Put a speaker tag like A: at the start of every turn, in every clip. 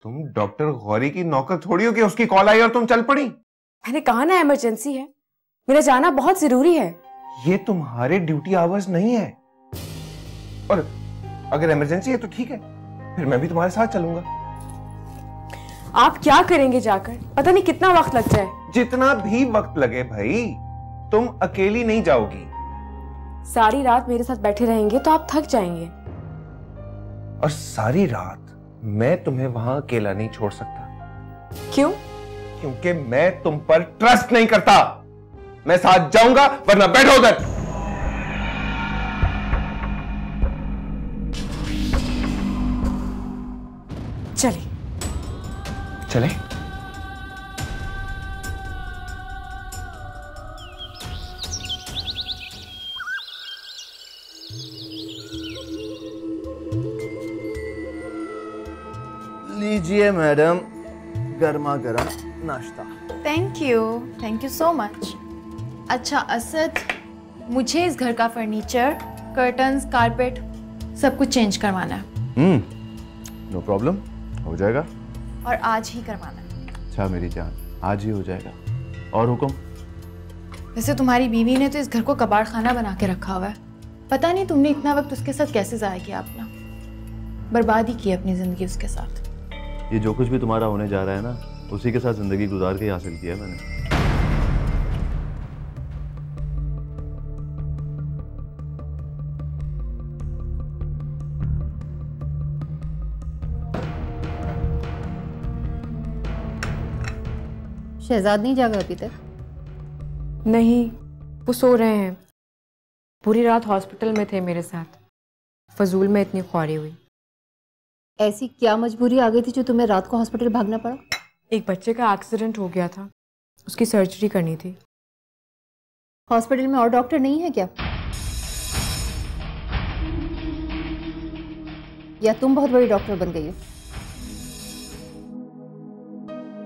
A: तुम डॉक्टर गौरी की नौकर थोड़ी हो कि उसकी कॉल आई और तुम चल पड़ी।
B: मैंने कहा ना इमरजेंसी है, मेरा जाना बहुत जरूरी है।
A: ये तुम्हारे ड्यूटी आवर्स नहीं है, और अगर इमरजेंसी है तो ठीक है, फिर मैं भी तुम्हारे साथ चलूंगा।
B: आप क्या करेंगे जाकर, पता नहीं कितना वक्त लग जाए।
A: जितना भी वक्त लगे भाई, तुम अकेली नहीं जाओगी।
B: सारी रात मेरे साथ बैठे रहेंगे तो आप थक जाएंगे।
A: और सारी रात मैं तुम्हें वहां अकेला नहीं छोड़ सकता।
B: क्यों?
A: क्योंकि मैं तुम पर ट्रस्ट नहीं करता। मैं साथ जाऊंगा, वरना बैठो उधर।
B: चले
A: चले।
C: लीजिए मैडम, गर्मा गर्म नाश्ता।
D: Thank you so much. अच्छा असद, मुझे इस घर का फर्नीचर, कर्टन्स, कारपेट सब कुछ चेंज करवाना है।
C: नो प्रॉब्लम, हो जाएगा।
D: और आज ही करवाना है।
C: अच्छा मेरी जान, आज ही हो जाएगा। और हुक्म?
D: वैसे तुम्हारी बीवी ने तो इस घर को कबाड़ खाना बना के रखा हुआ है। पता नहीं तुमने इतना वक्त उसके साथ कैसे ज़ाया किया अपना। बर्बादी की अपनी ज़िंदगी उसके साथ।
C: ये जो कुछ भी तुम्हारा होने जा रहा है ना, उसी के साथ जिंदगी गुजार के हासिल किया है मैंने।
E: शहजाद नहीं जागा अभी तक?
B: नहीं, वो सो रहे हैं। पूरी रात हॉस्पिटल में थे मेरे साथ, फजूल में इतनी ख्वारी हुई।
E: ऐसी क्या मजबूरी आ गई थी जो तुम्हें रात को हॉस्पिटल भागना पड़ा?
B: एक बच्चे का एक्सीडेंट हो गया था, उसकी सर्जरी करनी थी।
E: हॉस्पिटल में और डॉक्टर नहीं है क्या? या तुम बहुत बड़ी डॉक्टर बन गई हो?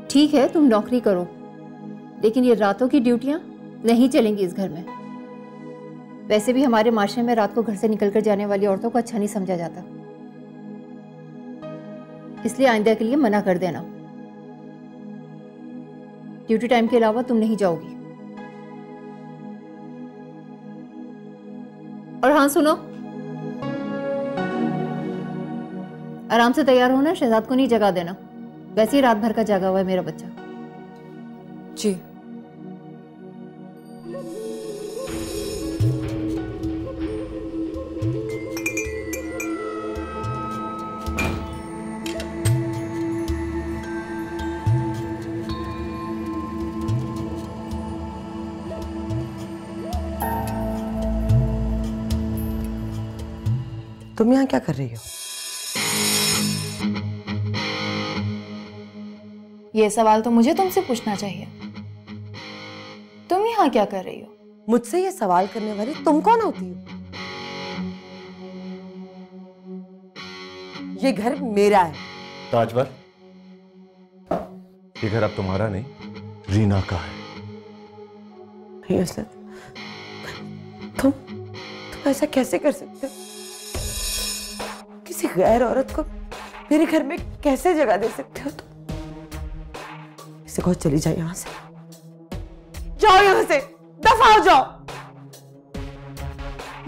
E: ठीक है, तुम नौकरी करो, लेकिन ये रातों की ड्यूटियां नहीं चलेंगी इस घर में। वैसे भी हमारे माशरे में रात को घर से निकलकर जाने वाली औरतों को अच्छा नहीं समझा जाता, इसलिए आइंदा के लिए मना कर देना। ड्यूटी टाइम के अलावा तुम नहीं जाओगी। और हाँ सुनो, आराम से तैयार होना, शहजाद को नहीं जगा देना। वैसे ही रात भर का जागा हुआ है मेरा बच्चा।
B: जी।
F: तुम यहाँ क्या कर रही हो?
D: ये सवाल तो मुझे तुमसे पूछना चाहिए। तुम यहाँ क्या कर रही हो?
F: मुझसे ये सवाल करने वाली तुम कौन होती हो? ये घर मेरा है।
C: ताजवर, ये घर अब तुम्हारा नहीं, रीना का है।
F: नहीं असद, तुम ऐसा कैसे कर सकते हो? किसी गैर औरत को मेरे घर में कैसे जगह दे सकते हो तुम? इसे कहो चली जाओ यहां से, जाओ यहां से, दफा हो जाओ।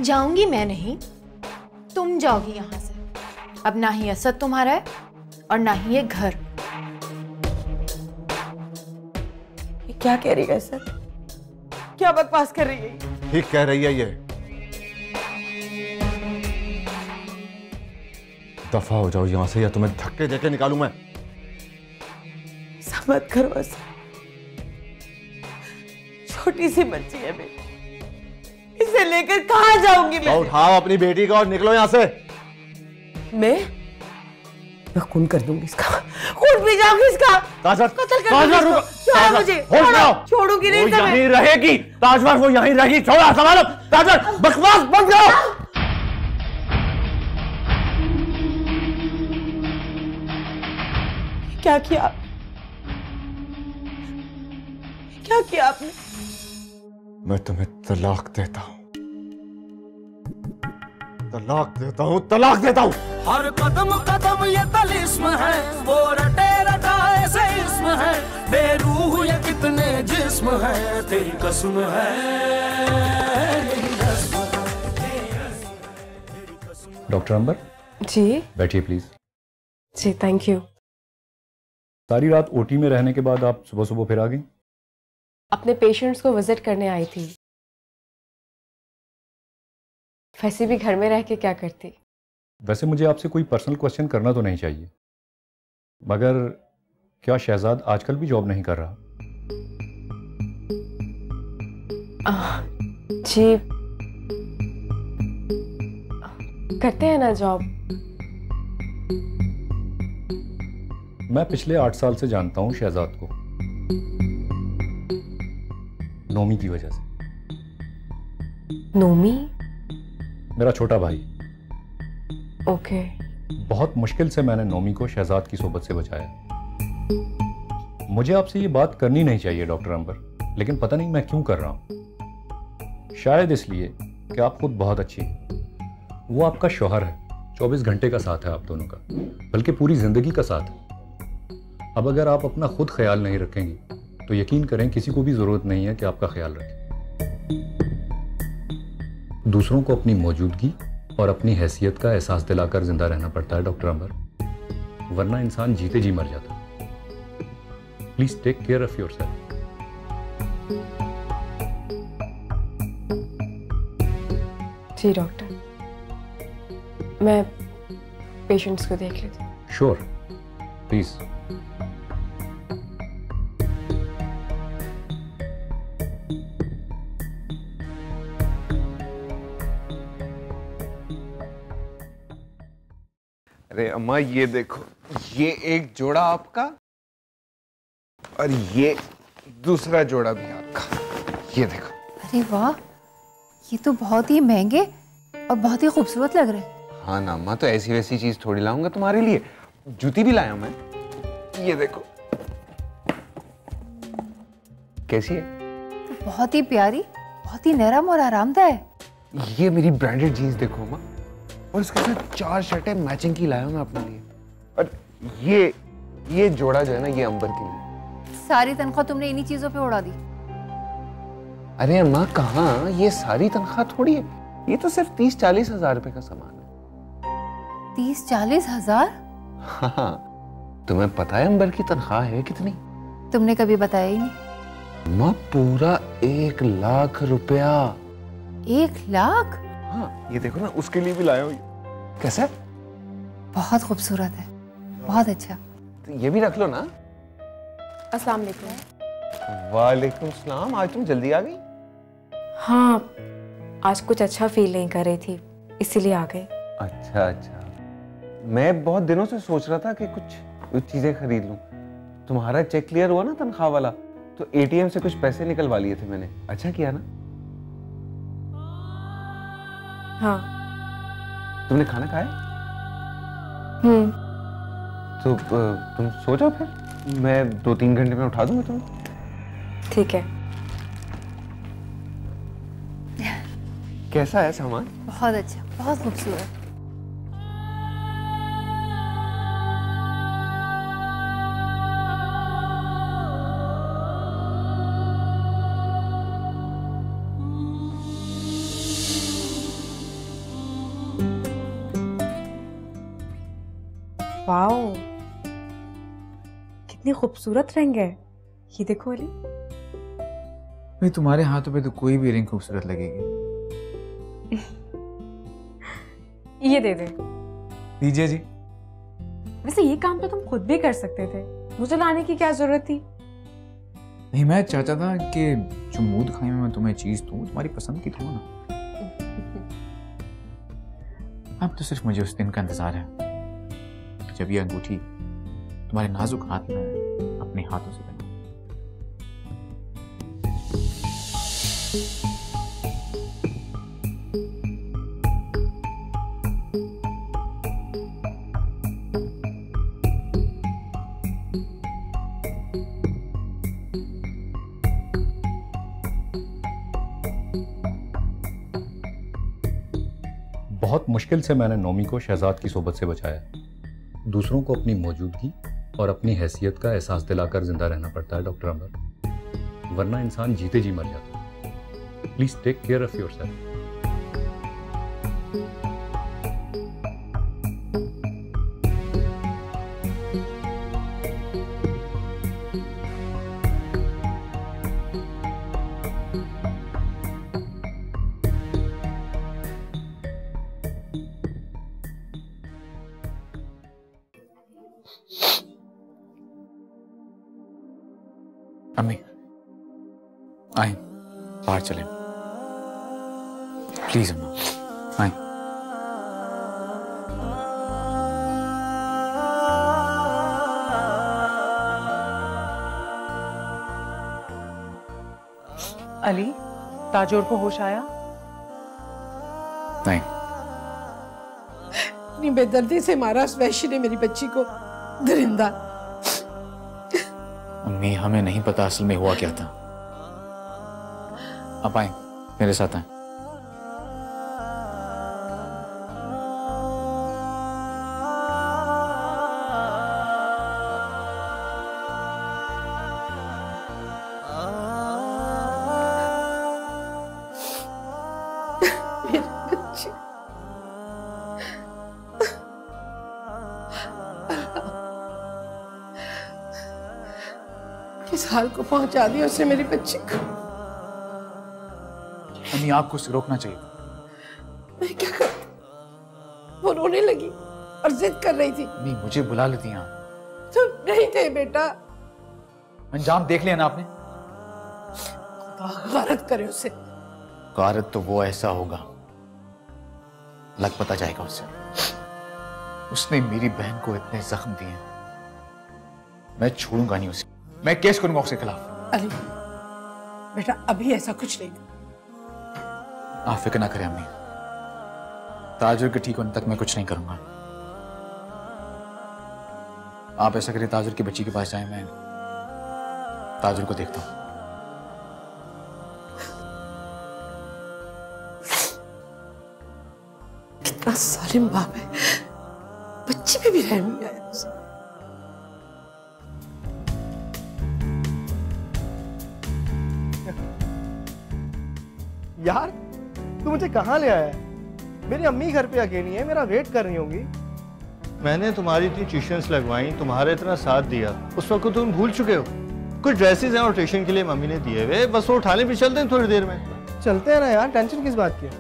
D: जाऊंगी मैं नहीं, तुम जाओगी यहां से। अब ना ही असद तुम्हारा है और ना ही ये घर।
F: ये क्या कह रही है सर? क्या बकवास कर रही है?
C: ठीक कह रही है ये। दफा हो जाओ यहां से या तुम्हें धक्के देके निकालूं मैं।
F: मत करो ऐसा, छोटी सी बच्ची है मेरी, इसे लेकर कहां जाऊंगी मैं?
C: उठाओ अपनी बेटी को और निकलो यहां से।
F: मैं खून कर दूंगी इसका, खून पी जाऊंगी इसका।
C: ताजवर,
F: कत्ल कर दूंगी इसको। मुझे छोड़ूंगी नहीं।
C: वो यहीं रहेगी ताजवर, वो यहीं रहेगी। छोड़ो, संभालो ताजवर, बकवास बंद करो।
F: क्या किया, क्या किया आपने?
C: मैं तुम्हें तलाक देता हूं, तलाक देता हूं, तलाक देता हूं।
G: हर कदम कदम ये तलिस्म है, वो रटे है, तेरी कसम है, यही रस्म है।
H: डॉक्टर अंबर,
B: जी
H: बैठिए प्लीज।
B: Ji, thank you.
H: सारी रात ओटी में रहने के बाद आप सुबह सुबह फिर आ गई?
B: अपने पेशेंट्स को विजिट करने आई थी। वैसे भी घर में रह के क्या करती।
H: वैसे मुझे आपसे कोई पर्सनल क्वेश्चन करना तो नहीं चाहिए, मगर क्या शहजाद आजकल भी जॉब नहीं कर रहा?
B: जी करते हैं ना जॉब।
H: मैं पिछले 8 साल से जानता हूं शहजाद को, नोमी की वजह से।
B: नोमी?
H: मेरा छोटा भाई।
B: ओके।
H: बहुत मुश्किल से मैंने नोमी को शहजाद की सोबत से बचाया। मुझे आपसे ये बात करनी नहीं चाहिए डॉक्टर अंबर, लेकिन पता नहीं मैं क्यों कर रहा हूं। शायद इसलिए कि आप खुद बहुत अच्छी हैं। वो आपका शौहर है, 24 घंटे का साथ है आप दोनों का, बल्कि पूरी जिंदगी का साथ है। अब अगर आप अपना खुद ख्याल नहीं रखेंगी तो यकीन करें किसी को भी जरूरत नहीं है कि आपका ख्याल रखें। दूसरों को अपनी मौजूदगी और अपनी हैसियत का एहसास दिलाकर जिंदा रहना पड़ता है डॉक्टर अंबर, वरना इंसान जीते जी मर जाता है। Please take care of yourself.
B: जी डॉक्टर, मैं पेशेंट्स को देख लेती हूँ।
H: Sure, please.
A: अरे अम्मा ये देखो, ये एक जोड़ा आपका और ये दूसरा जोड़ा भी आपका। ये देखो।
E: अरे वाह, ये तो बहुत ही महंगे और बहुत ही खूबसूरत लग रहे हैं।
A: हाँ ना अम्मा, तो ऐसी वैसी चीज थोड़ी लाऊंगा तुम्हारे लिए। जूती भी लाया मैं, ये देखो। कैसी है?
E: तो बहुत ही प्यारी, बहुत ही नरम और आरामदायक।
A: ये मेरी ब्रांडेड जीन्स देखो अम्मा, और इसके साथ 4 शर्टें मैचिंग की लाया मैं अपने लिए। और ये जोड़ा जो है ना, ये अंबर के लिए।
E: सारी तनख्वाह तुमने इन्हीं चीजों पे उड़ा दी।
A: अरे अम्मा कहाँ, ये सारी तनख्वाह थोड़ी है, ये तो सिर्फ 30-40 हजार रुपए का सामान है।
E: 30-40 हजार?
A: हाँ, तुम्हें पता है अंबर की तनख्वाह है कितनी?
E: तुमने कभी बताया ही नहीं।
A: अम्मा पूरा 1 लाख रुपया।
E: 1 लाख?
A: हाँ, ये देखो ना, उसके लिए भी लाया हूँ। कैसा है?
E: बहुत खूबसूरत है, बहुत अच्छा।
A: तो ये भी रख लो ना।
B: अस्सलाम वालेकुम।
A: वालेकुम सलाम, आज तुम जल्दी आ गई?
B: हाँ, आज कुछ अच्छा फील नहीं कर रही थी, इसीलिए आ गई।
A: अच्छा अच्छा, मैं बहुत दिनों से सोच रहा था कि कुछ चीजें खरीद लूं। तुम्हारा चेक क्लियर हुआ ना तनख्वाह वाला, तो एटीएम से कुछ पैसे निकलवा लिए थे मैंने। अच्छा किया ना?
B: हाँ।
A: तुमने खाना खाया? तो तुम सो जाओ, फिर मैं 2-3 घंटे में उठा दूंगा तुम्हें।
B: ठीक है।
A: कैसा है सामान?
E: बहुत अच्छा, बहुत खूबसूरत।
B: वाओ, कितनी खूबसूरत रंग है। ये देखो अली।
C: भाई तुम्हारे हाथों पे तो कोई भी रिंग खूबसूरत लगेगी।
B: ये दे दे।
C: दीजिए जी।
B: वैसे ये काम तो तुम खुद भी कर सकते थे, मुझे लाने की क्या जरूरत थी?
C: नहीं, मैं चाहता था कि जो मूड खाई में मैं तुम्हें चीज दूं, तुम्हारी पसंद की दूं ना। अब तो सिर्फ मुझे उस दिन का इंतजार है जब ये अंगूठी तुम्हारे नाजुक हाथ में अपने हाथों से पहनूं।
H: बहुत मुश्किल से मैंने नोमी को शहजाद की सोबत से बचाया। दूसरों को अपनी मौजूदगी और अपनी हैसियत का एहसास दिलाकर जिंदा रहना पड़ता है डॉक्टर अंबर, वरना इंसान जीते जी मर जाता है। Please take care of yourself.
C: अम्मी आए, बाहर चले प्लीज। अम्मा आए।
I: अली, ताजोर को होश आया?
C: नहीं।
I: इतनी बेदर्दी से मारा उस वैश्य ने मेरी बच्ची को, दरिंदा।
C: अम्मी हमें नहीं पता असल में हुआ क्या था। आप आए, मेरे साथ आए।
I: किस हाल को पहुंचा दिया उसने मेरी बच्ची को।
C: अम्मी आपको उसे रोकना चाहिए।
I: मैं क्या करती? वो रोने लगी और जिद कर रही थी।
C: अम्मी मुझे बुला लेती हैं आप।
I: तुम नहीं थे बेटा।
C: अंजाम देख लिया ना आपने।
I: खुदा गारत करे उसे।
C: गारत तो वो ऐसा होगा, लग पता जाएगा उसे। उसने मेरी बहन को इतने जख्म दिए, मैं छोड़ूंगा नहीं उसे। मैं केस करूंगा उसके खिलाफ।
I: अली बेटा, अभी ऐसा कुछ नहीं।
C: आप फिक्र ना करें अम्मी, ताजुर के ठीक होने तक मैं कुछ नहीं करूंगा। आप ऐसा करिए, ताजुर की बच्ची के पास जाए, मैं ताजुर को देखता हूं।
I: कितना जालिम बाप है, बच्ची पे भी रहम नहीं आया उसे।
J: यार तू मुझे कहाँ ले आया है? मेरी अम्मी घर पे अकेली है, मेरा वेट कर रही होंगी। मैंने तुम्हारी इतनी ट्यूशन्स लगवाई, तुम्हारे इतना साथ दिया, उस वक्त तुम भूल चुके हो। कुछ ड्रेसेस हैं रोटेशन के लिए मम्मी ने दिए हुए, बस वो उठाने भी चलते हैं थोड़ी देर में। चलते हैं ना यार, टेंशन किस बात की है?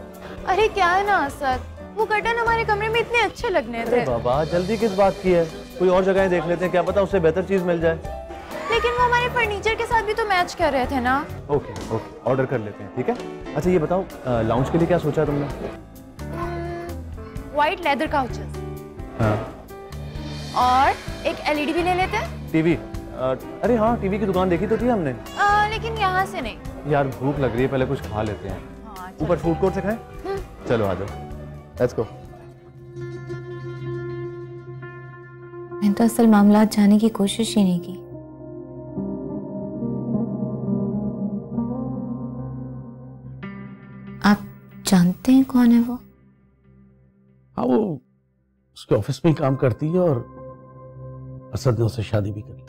D: अरे क्या है ना असद, वो कर्टन हमारे कमरे में इतने अच्छे लगने थे।
J: बाबा जल्दी किस बात की है? कोई और जगह देख लेते हैं, क्या पता उससे बेहतर चीज मिल जाए।
D: लेकिन वो हमारे फर्नीचर के साथ भी तो मैच कर रहे थे ना।
J: ओके ओके, ऑर्डर कर लेते हैं, ठीक है। अच्छा ये बताओ, लाउंज के लिए क्या सोचा तुमने?
D: White leather couches.
J: हाँ।
D: और एक एलईडी भी ले लेते हैं।
J: टीवी? अरे हाँ, टीवी की दुकान देखी तो थी हमने।
D: लेकिन यहाँ से नहीं।
J: यार भूख लग रही है, पहले कुछ खा लेते हैं। ऊपर फूड कोर्ट से खाएं? चलो आ जाओ, लेट्स गो।
D: मैंने तो असल मामला जाने की कोशिश ही नहीं की। आप जानते हैं कौन है वो?
K: हाँ, वो उसके ऑफिस में ही काम करती है और असद ने उससे शादी भी कर ली।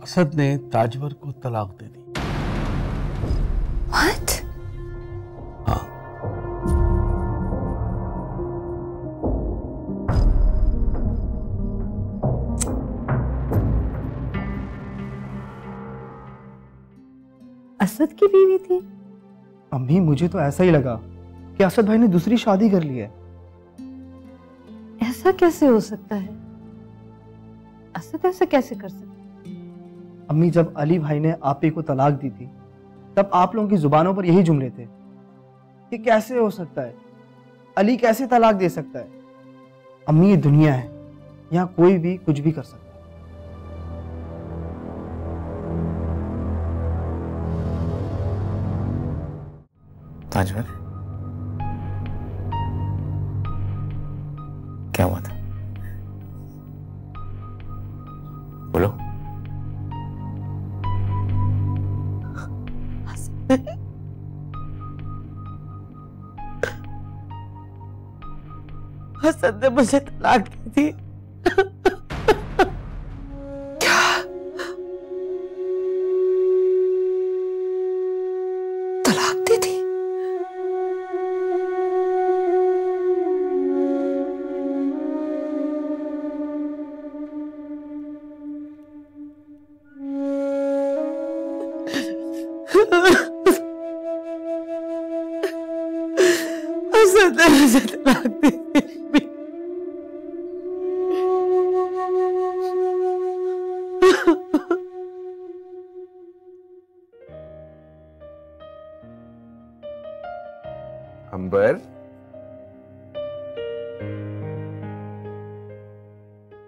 K: असद ने ताजवर को तलाक दे दी।
D: What?
K: हाँ।
I: असद की बीवी थी?
J: अम्मी मुझे तो ऐसा ही लगा कि असद भाई ने दूसरी शादी कर ली है।
I: ऐसा कैसे हो सकता है? असद ऐसा कैसे कर सकता है?
J: अम्मी जब अली भाई ने आपी को तलाक दी थी, तब आप लोगों की जुबानों पर यही जुमले थे कि कैसे हो सकता है, अली कैसे तलाक दे सकता है। अम्मी ये दुनिया है, यहाँ कोई भी कुछ भी कर सकता है।
C: ताजवर, क्या हुआ था? बोलो।
F: असद ने मुझे तलाक दी थी।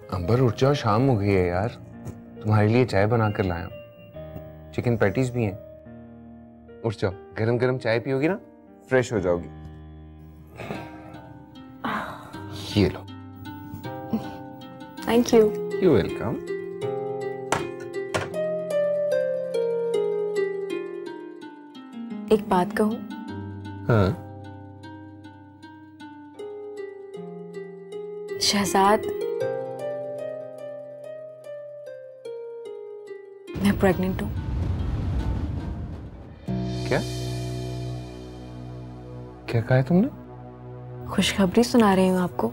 A: अंबर उठ जाओ, शाम हो गई है यार। तुम्हारे लिए चाय बना कर लाया हूं, चिकन पैटीज भी हैं। उठ जाओ, गरम गरम चाय पियोगी ना फ्रेश हो जाओगी। ये लो।
B: Thank you.
A: You welcome.
B: एक बात कहूं?
A: हाँ।
B: शहजाद, मैं प्रेग्नेंट हूं।
A: क्या क्या कहा है तुमने?
B: खुशखबरी सुना रही हूं आपको।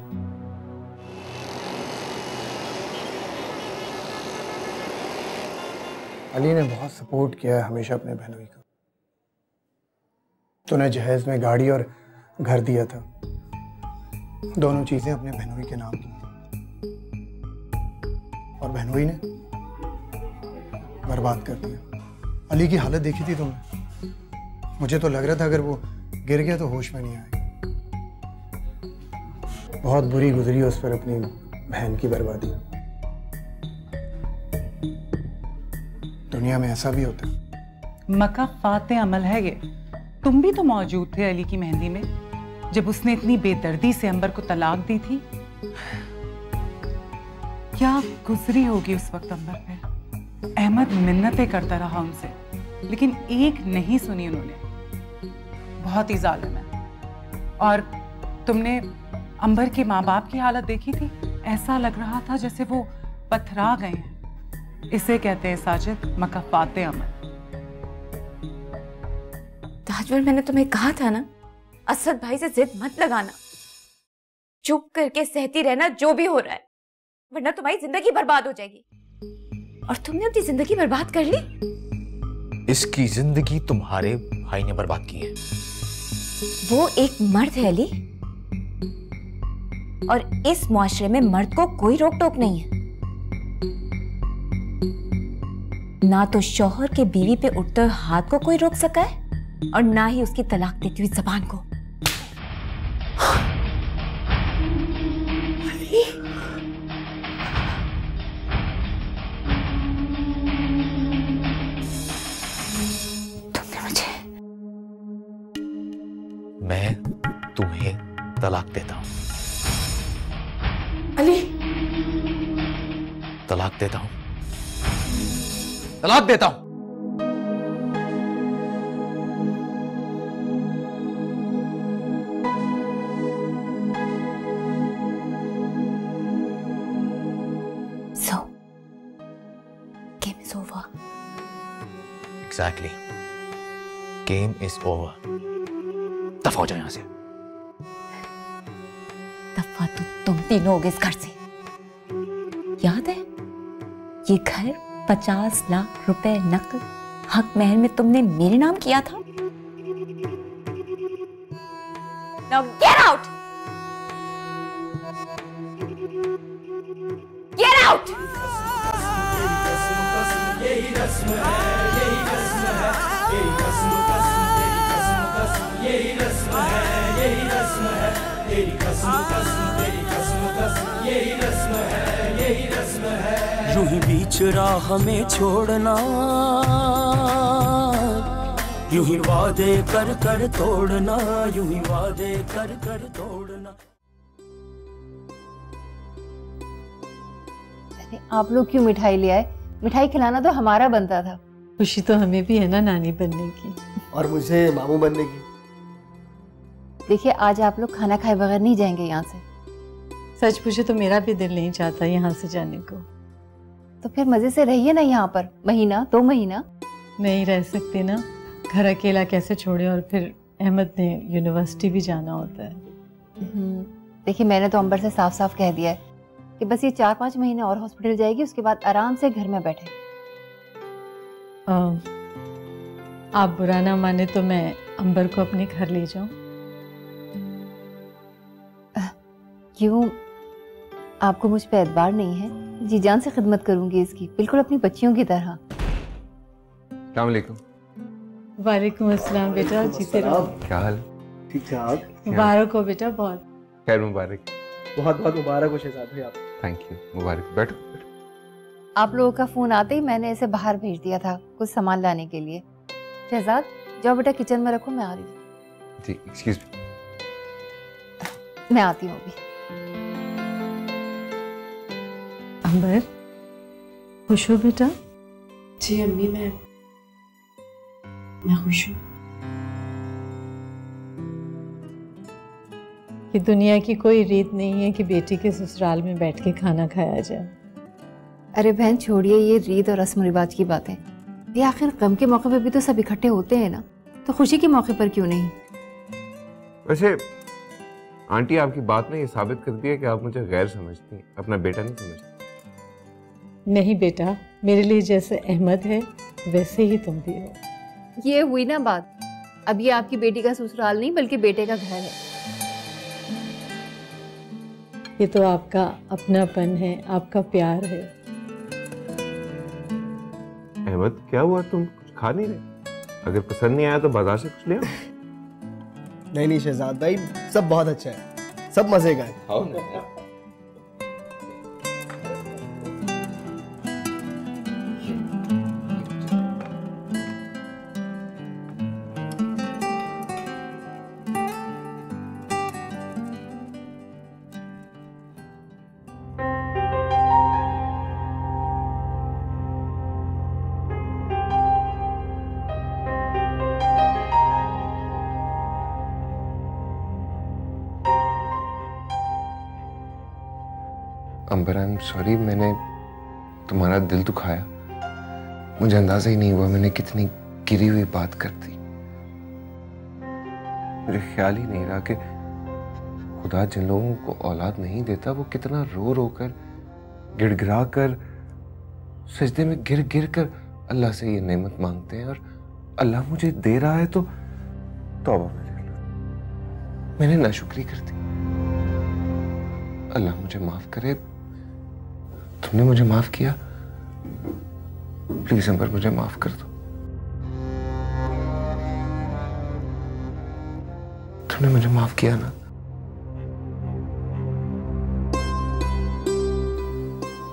L: अली ने बहुत सपोर्ट किया है हमेशा अपने बहनोई को। तूने जहेज में गाड़ी और घर दिया था, दोनों चीजें अपने बहनोई के नाम की, और बहनोई ने बर्बाद कर दिया। अली की हालत देखी थी तुमने? मुझे तो लग रहा था अगर वो गिर गया तो होश में नहीं आएगा। बहुत बुरी गुजरी उस पर अपनी बहन की बर्बादी। दुनिया में ऐसा भी होता है।
M: मका फाते अमल है ये। तुम भी तो मौजूद थे अली की मेहंदी में, जब उसने इतनी बेदर्दी से अंबर को तलाक दी थी। क्या गुजरी होगी उस वक्त अंबर पे। अहमद मिन्नतें करता रहा उनसे, लेकिन एक नहीं सुनी उन्होंने। बहुत ही जालिम है। और तुमने अंबर के माँ बाप की हालत देखी थी? ऐसा लग रहा था जैसे वो पथरा गए हैं। इसे कहते हैं साजिद मकाफाते अमल।
D: ताजवर, मैंने तुम्हें कहा था ना, असद भाई से जिद मत लगाना, चुप करके सहती रहना जो भी हो रहा है, वरना तुम्हारी जिंदगी बर्बाद हो जाएगी। और तुमने अपनी जिंदगी बर्बाद कर ली।
C: इसकी जिंदगी तुम्हारे भाई ने बर्बाद की है।
D: वो एक मर्द है अली, और इस मुआशरे में मर्द को कोई रोक टोक नहीं है। ना तो शौहर के बीवी पे उठते हुए हाथ को कोई रोक सका है, और ना ही उसकी तलाक देती हुई जबान को। तुमने मुझे,
C: मैं तुम्हें तलाक देता हूं।
I: अली,
C: तलाक देता हूं, तलाक देता हूं।
D: So, game is over.
C: Exactly. Game is over. दफा हो जाओ यहां से।
D: दफा तो तुम तीनों हो गए इस घर से। याद है ये घर 50 लाख रुपए नकद हक महल में तुमने मेरे नाम किया था? Now get out! Get out!
G: यही रस्म है, यही रस्म है, यही रस्म यही रस्म है, यही रस्म है, तेरी कसम कसम, तेरी कसम कसम, यही रस्म है, यही रस्म है। यूं ही बीच राह में छोड़ना, यूं ही वादे कर कर तोड़ना, यूं ही वादे कर कर तोड़ना।
E: आप लोग क्यों मिठाई ले आए? मिठाई खिलाना तो हमारा बनता था।
N: खुशी तो हमें भी है ना नानी बनने की,
J: और मुझे मामू बनने की।
E: देखिए, आज आप लोग खाना खाए बगैर नहीं जाएंगे यहाँ से।
N: सच पूछे तो मेरा भी दिल नहीं चाहता यहाँ से जाने को।
E: तो फिर मजे से रहिए ना यहाँ पर, महीना 2 महीना।
N: नहीं रह सकते ना, घर अकेला कैसे छोड़े, और फिर अहमद ने यूनिवर्सिटी भी जाना होता है।
E: देखिए, मैंने तो अंबर से साफ साफ कह दिया है कि बस ये 4-5 महीने और हॉस्पिटल जाएगी, उसके बाद आराम से घर में बैठे।
N: आप बुरा ना माने तो मैं अंबर को अपने घर ले जाऊं?
E: क्यों, आपको मुझ पे एतबार नहीं है? जी जान से खिदमत करूंगी इसकी, बिल्कुल अपनी बच्चियों की तरह।
A: अस्सलाम वालेकुम।
N: वालेकुम अस्सलाम बेटा, जीते रहो।
A: क्या हाल?
J: ठीक ठाक।
N: मुबारक हो बेटा, बहुत
A: खैर मुबारक।
J: बहुत बहुत मुबारक हो शहजाद भाई आप।
A: थैंक यू, मुबारक। बैठो।
E: आप लोगों का फोन आते ही मैंने इसे बाहर भेज दिया था कुछ सामान लाने के लिए। शहजाद जाओ बेटा किचन में रखो, मैं आ रही हूँ।
A: जी एक्सक्यूज मी।
E: मैं आती हूँ अभी।
N: अंबर खुश हो बेटा?
F: जी अम्मी मैं खुश हूँ।
N: कि दुनिया की कोई रीत नहीं है कि बेटी के ससुराल में बैठ के खाना खाया जाए।
E: अरे बहन छोड़िए ये रीत और रस्म रिवाज की बातें, ये आखिर गम के मौके पे भी तो सब इकट्ठे होते हैं ना, तो खुशी के मौके पर क्यों नहीं?
A: वैसे आंटी आपकी बात ने ये साबित कर दिया कि आप मुझे गैर समझती हैं, अपना बेटा नहीं समझती।
N: नहीं बेटा, मेरे लिए जैसे अहमद है वैसे ही तुम भी हो।
E: ये हुई ना बात, अब ये आपकी बेटी का ससुराल नहीं बल्कि बेटे का घर है।
N: ये तो आपका अपनापन है, आपका प्यार है।
A: अहमद क्या हुआ, तुम कुछ खा नहीं रहे? अगर पसंद नहीं आया तो बाजार से कुछ ले आओ।
O: नहीं शहजाद भाई, सब बहुत अच्छा है, सब मजे का है।
A: खाओ ना। अंबर आई एम सॉरी, मैंने तुम्हारा दिल दुखाया। मुझे अंदाजा ही नहीं हुआ मैंने कितनी गिरी हुई बात कर दी। मुझे ख्याल ही नहीं रहा कि खुदा जिन लोगों को औलाद नहीं देता वो कितना रो रो कर, गिड़गिड़ा कर, सजदे में गिर गिर कर अल्लाह से ये नेमत मांगते हैं, और अल्लाह मुझे दे रहा है तो तौबा मैंने नाशुक्री कर दी। अल्लाह मुझे माफ करे। तुमने मुझे माफ किया? प्लीज अंबर मुझे माफ कर दो। तुमने मुझे माफ किया ना?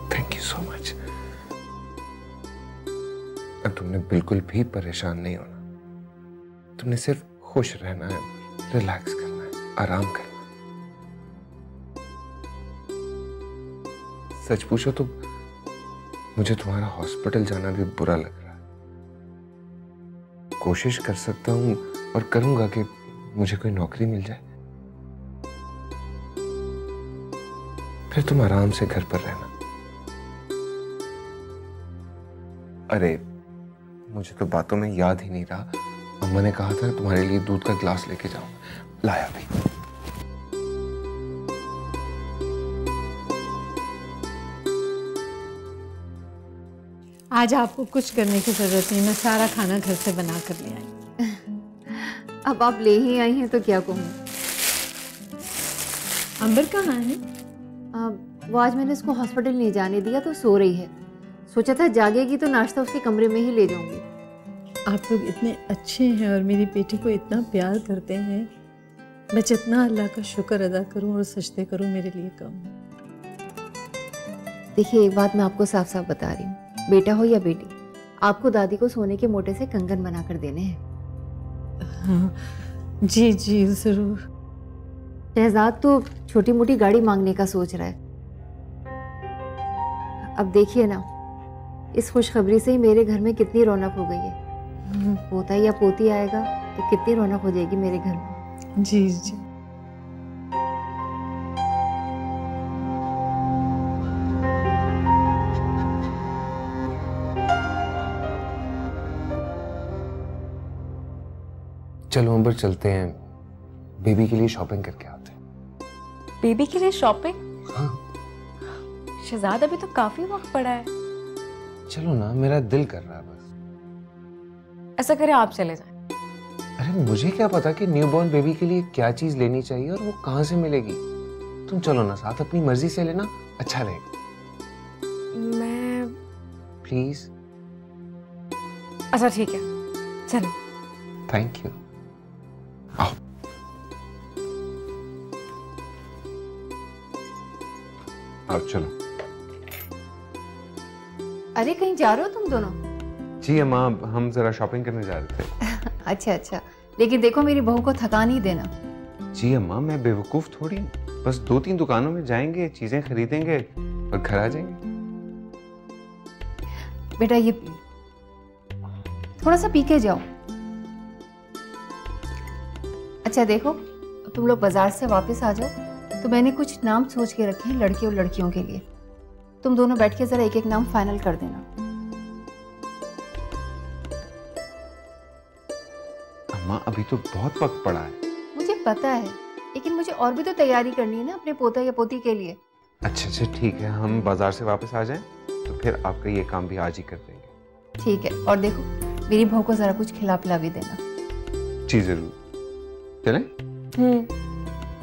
A: Thank you so much. अब तुमने बिल्कुल भी परेशान नहीं होना, तुमने सिर्फ खुश रहना है, रिलैक्स करना है, आराम करना है। सच पूछो तो मुझे तुम्हारा हॉस्पिटल जाना भी बुरा लग रहा है। कोशिश कर सकता हूं और करूंगा कि मुझे कोई नौकरी मिल जाए, फिर तुम आराम से घर पर रहना। अरे मुझे तो बातों में याद ही नहीं रहा, अम्मा ने कहा था तुम्हारे लिए दूध का गिलास लेके जाऊं, लाया भी।
N: आज आपको कुछ करने की जरूरत नहीं, मैं सारा खाना घर से बना कर ले आई।
E: अब आप ले ही आई हैं तो क्या कहूँ।
N: अंबर कहाँ है?
E: वो आज मैंने उसको हॉस्पिटल नहीं जाने दिया तो सो रही है। सोचा था जागेगी तो नाश्ता उसके कमरे में ही ले जाऊंगी।
N: आप लोग इतने अच्छे हैं और मेरी बेटी को इतना प्यार करते हैं, मैं जितना अल्लाह का शुक्र अदा करूं और सजदे करूं मेरे लिए कम।
E: देखिए एक बात मैं आपको साफ साफ बता रही हूँ, बेटा हो या बेटी, आपको दादी को सोने के मोटे से कंगन बना कर देने हैं।
N: हाँ जी जी जरूर।
E: शहजाद तो छोटी मोटी गाड़ी मांगने का सोच रहा है। अब देखिए ना, इस खुशखबरी से ही मेरे घर में कितनी रौनक हो गई है। पोता या पोती आएगा तो कितनी रौनक हो जाएगी मेरे घर में।
N: जी जी।
A: चलो अंबर चलते हैं, बेबी के लिए शॉपिंग करके आते हैं।
D: बेबी के लिए शॉपिंग?
A: हाँ।
D: शहजाद अभी तो काफी वक्त पड़ा है।
A: चलो ना, मेरा दिल कर रहा है बस।
D: ऐसा करें आप चले जाएं।
A: अरे मुझे क्या पता कि न्यूबॉर्न बेबी के लिए क्या चीज लेनी चाहिए और वो कहाँ से मिलेगी। तुम चलो ना साथ, अपनी मर्जी से लेना, अच्छा रहेगा।
D: मैं
A: प्लीज।
D: अच्छा ठीक है, चलो।
A: Thank you. आओ। आओ चलो।
E: अरे कहीं जा रहे हो तुम दोनों?
A: जी अम्मा, हम जरा शॉपिंग करने जा रहे थे।
E: अच्छा अच्छा, लेकिन देखो मेरी बहू को थका नहीं देना।
A: जी अम्मा, मैं बेवकूफ थोड़ी हूँ। बस 2-3 दुकानों में जाएंगे, चीजें खरीदेंगे और घर आ जाएंगे।
E: बेटा ये थोड़ा सा पी के जाओ। अच्छा देखो, तुम लोग बाजार से वापस आ जाओ तो मैंने कुछ नाम सोच के रखे हैं लड़के और लड़कियों के लिए। तुम दोनों बैठ के जरा एक एक नाम फाइनल कर देना।
A: अम्मा अभी तो बहुत वक्त पड़ा है।
E: मुझे पता है, लेकिन मुझे और भी तो तैयारी करनी है ना अपने पोता या पोती के लिए।
A: अच्छा अच्छा ठीक है, हम बाजार से वापस आ जाएं तो फिर आपका ये काम भी आज ही कर देंगे।
E: ठीक है, और देखो मेरी बहू को जरा कुछ खिला पिला भी देना।
A: जी जरूर। चलें?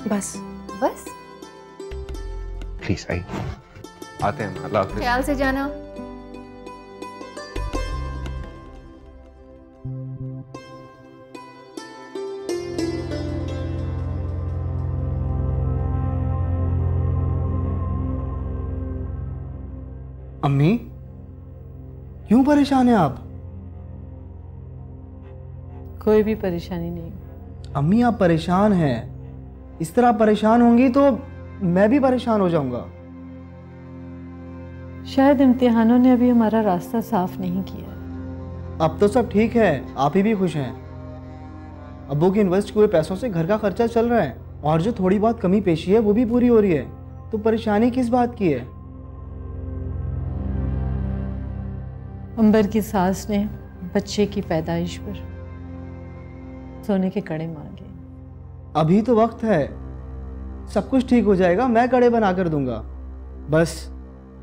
B: बस
E: बस
A: प्लीज आइए, आते हैं। अल्लाह हाफिज़।
E: ख्याल से जाना।
O: अम्मी क्यों परेशान हैं आप?
N: कोई भी परेशानी नहीं।
O: अम्मी आप परेशान हैं, इस तरह परेशान होंगी तो मैं भी परेशान हो जाऊंगा।
N: शायद इम्तिहानों ने अभी हमारा रास्ता साफ नहीं किया।
O: अब तो सब ठीक है, आप ही भी खुश हैं। अब्बू के इन्वेस्ट हुए पैसों से घर का खर्चा चल रहा है और जो थोड़ी बहुत कमी पेशी है वो भी पूरी हो रही है, तो परेशानी किस बात की है?
N: अंबर की सास ने बच्चे की पैदाइश पर सोने के कड़े मांगे।
O: अभी तो वक्त है, सब कुछ ठीक हो जाएगा, मैं कड़े बना कर दूंगा। बस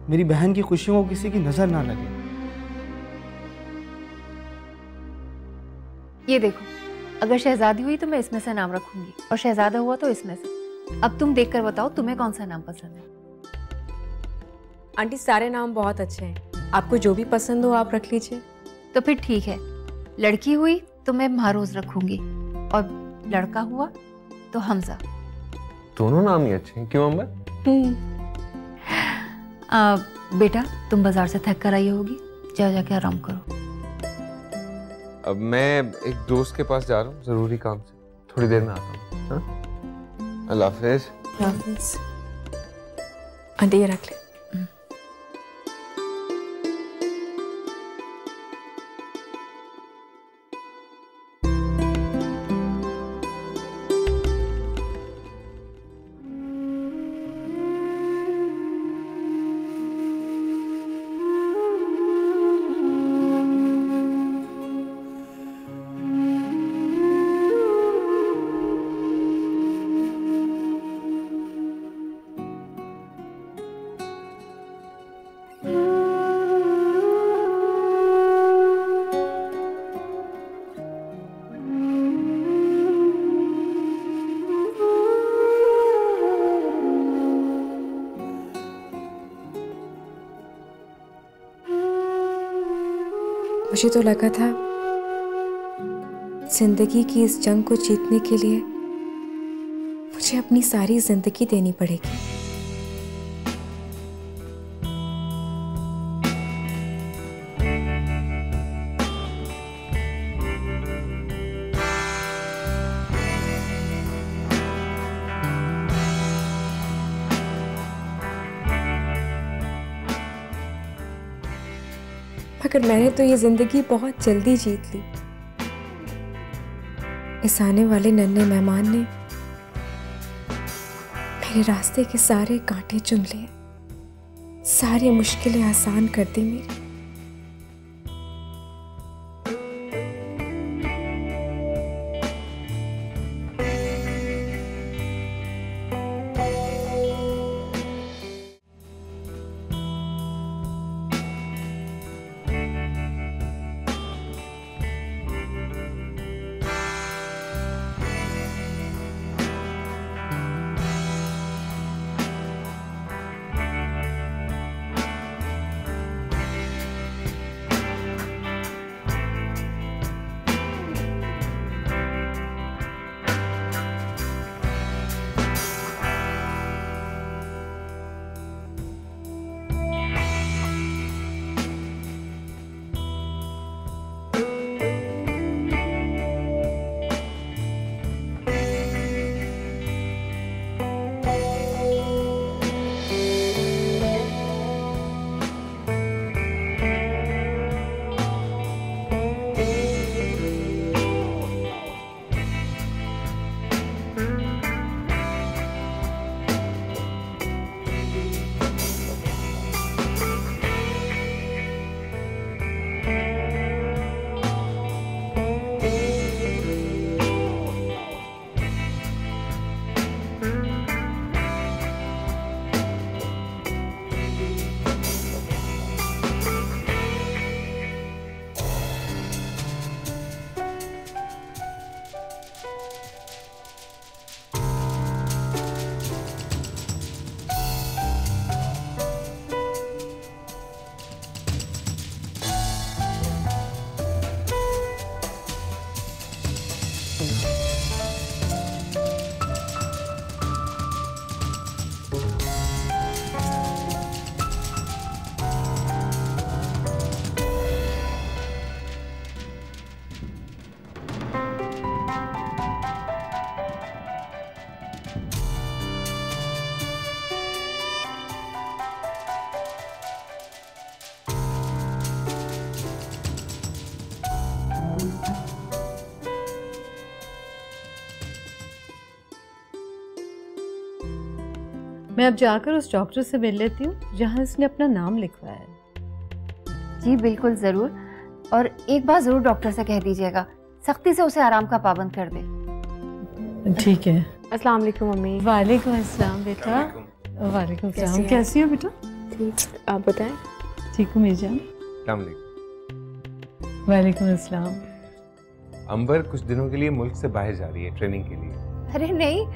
O: मेरी बहन की खुशियों को किसी की नजर ना लगे।
E: ये देखो, अगर शहजादी हुई तो मैं इसमें से नाम रखूंगी और शहजादा हुआ तो इसमें से। अब तुम देखकर बताओ तुम्हें कौन सा नाम पसंद है।
B: आंटी सारे नाम बहुत अच्छे हैं, आपको जो भी पसंद हो आप रख लीजिए।
E: तो फिर ठीक है, लड़की हुई तो मैं महारोज रखूंगी और लड़का हुआ तो हमजा।
A: दोनों नाम ही अच्छे हैं, क्यों अम्बर?
E: बेटा तुम बाजार से थक कर आई होगी, जाके आराम करो।
A: अब मैं एक दोस्त के पास जा रहा हूँ जरूरी काम से, थोड़ी देर में आता हूँ। हाँ? अल्लाह हाफिज़।
B: आंटी ये रख ले। मुझे तो लगा था जिंदगी की इस जंग को जीतने के लिए मुझे अपनी सारी जिंदगी देनी पड़ेगी। मगर मैंने तो ये जिंदगी बहुत जल्दी जीत ली। इस आने वाले नन्हे मेहमान ने मेरे रास्ते के सारे कांटे चुन लिए, सारी मुश्किलें आसान कर दी मेरी।
N: मैं अब जाकर उस डॉक्टर से मिल लेती हूँ जहाँ इसने अपना नाम लिखवाया है।
E: जी बिल्कुल ज़रूर, और एक बार ज़रूर डॉक्टर से कह दीजिएगा सख्ती से उसे आराम का पाबंद कर दे।
N: ठीक है।
B: अस्सलाम वालेकुम मम्मी।
N: वालेकुम अस्सलाम बेटा। वालेकुम अस्सलाम। कैसी हो बेटा?
B: ठीक, आप बताएं।
N: ठीक हूँ मीरजान। वालेकुम अस्सलाम।
A: अंबर कुछ दिनों के लिए मुल्क से बाहर जा रही है ट्रेनिंग के लिए।
E: अरे नहीं,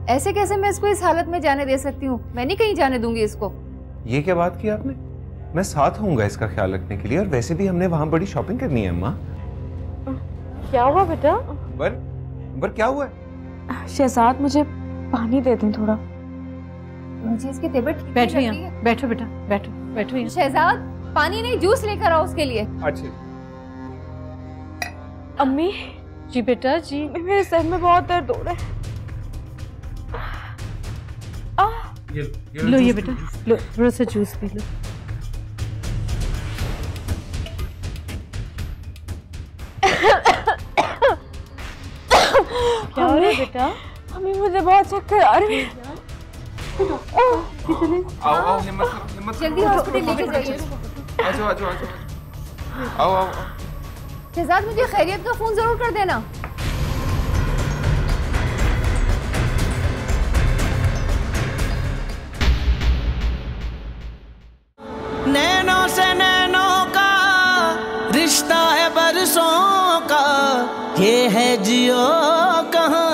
E: ऐसे कैसे मैं इसको इस हालत में जाने दे सकती हूँ? मैं नहीं कहीं जाने दूंगी इसको।
A: ये क्या बात की आपने? मैं साथ होऊंगा इसका ख्याल रखने के लिए, और वैसे भी हमने वहां बड़ी शॉपिंग करनी है अम्मा।
B: क्या हुआ बेटा?
A: अंबर क्या हुआ है?
B: शहजाद मुझे पानी दे दें थोड़ा।
E: मुझे इसकी तबीयत ठीक
N: बैठो
E: नहीं
N: यहाँ,
E: लगती है।
N: बैठो बेटा, बैठो बैठो यहाँ।
E: शहजाद, पानी नहीं जूस लेकर आओ उसके लिए।
A: अच्छा।
B: अम्मी।
N: जी बेटा जी।
B: मेरे सर में बहुत दर्द हो रहा है।
N: लो ये बेटा, लो थोड़ा सा जूस पी लो। क्या हो रहा है बेटा?
B: अम्मी मुझे बहुत चक्कर आ रहे हैं।
A: आओ हिम्मत करो, हिम्मत
E: जल्दी हॉस्पिटल लेके जाइए।
A: आओ आओ।
E: शहजाद, मुझे खैरियत का फोन जरूर कर देना।
G: नैनों से नैनों का रिश्ता है बरसों का, ये है जियो कहाँ